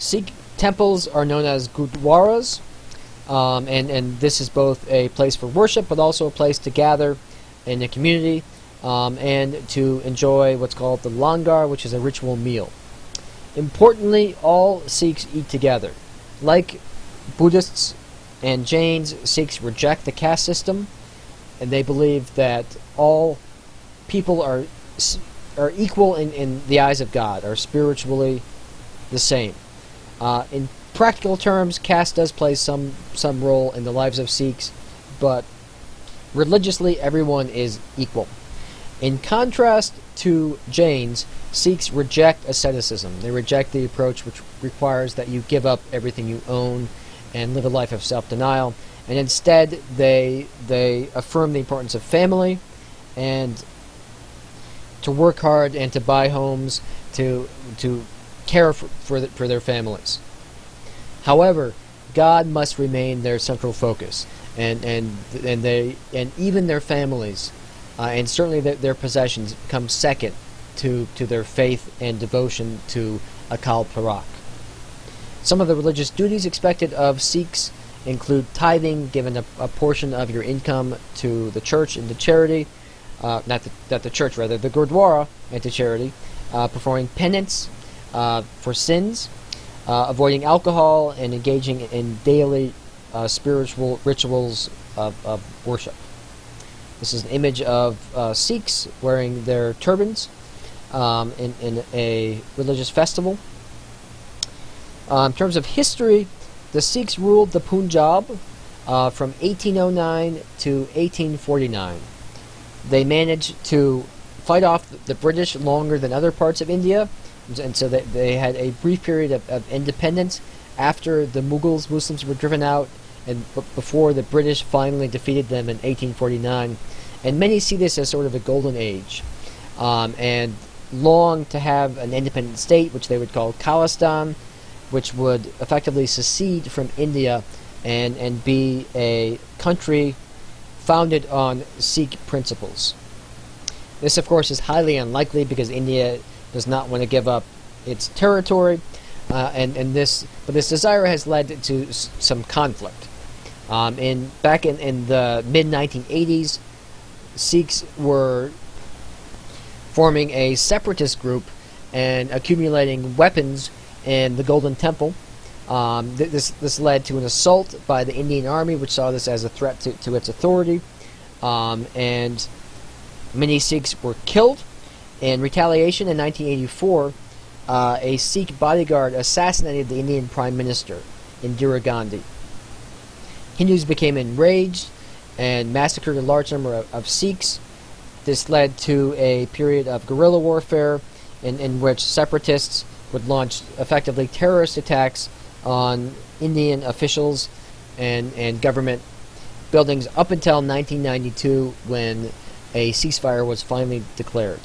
Sikh temples are known as gurdwaras, and this is both a place for worship, but also a place to gather in a community and to enjoy what's called the langar, which is a ritual meal. Importantly, all Sikhs eat together. Like Buddhists and Jains, Sikhs reject the caste system, and they believe that all people are equal in the eyes of God, are spiritually the same. In practical terms, caste does play some role in the lives of Sikhs, but religiously everyone is equal. In contrast to Jains, Sikhs reject asceticism. They reject the approach which requires that you give up everything you own and live a life of self-denial, and instead they affirm the importance of family and to work hard and to buy homes to care for their families. However, God must remain their central focus, and even their families and certainly their possessions come second to their faith and devotion to Akal Purakh. Some of the religious duties expected of Sikhs include tithing, giving a portion of your income to the church and to charity, the Gurdwara and to charity, performing penance for sins, avoiding alcohol, and engaging in daily spiritual rituals of worship. This is an image of Sikhs wearing their turbans in a religious festival. In terms of history, the Sikhs ruled the Punjab from 1809 to 1849. They managed to fight off the British longer than other parts of India, and so they had a brief period of independence after the Muslims were driven out, and before the British finally defeated them in 1849. And many see this as sort of a golden age, and long to have an independent state, which they would call Khalistan, which would effectively secede from India and be a country founded on Sikh principles. This, of course, is highly unlikely because India does not want to give up its territory, but this desire has led to some conflict. Back in the mid-1980s, Sikhs were forming a separatist group and accumulating weapons in the Golden Temple. This led to an assault by the Indian Army, which saw this as a threat to its authority, and many Sikhs were killed. In retaliation, in 1984, a Sikh bodyguard assassinated the Indian Prime Minister, Indira Gandhi. Hindus became enraged and massacred a large number of Sikhs. This led to a period of guerrilla warfare in which separatists would launch effectively terrorist attacks on Indian officials and government buildings up until 1992, when a ceasefire was finally declared.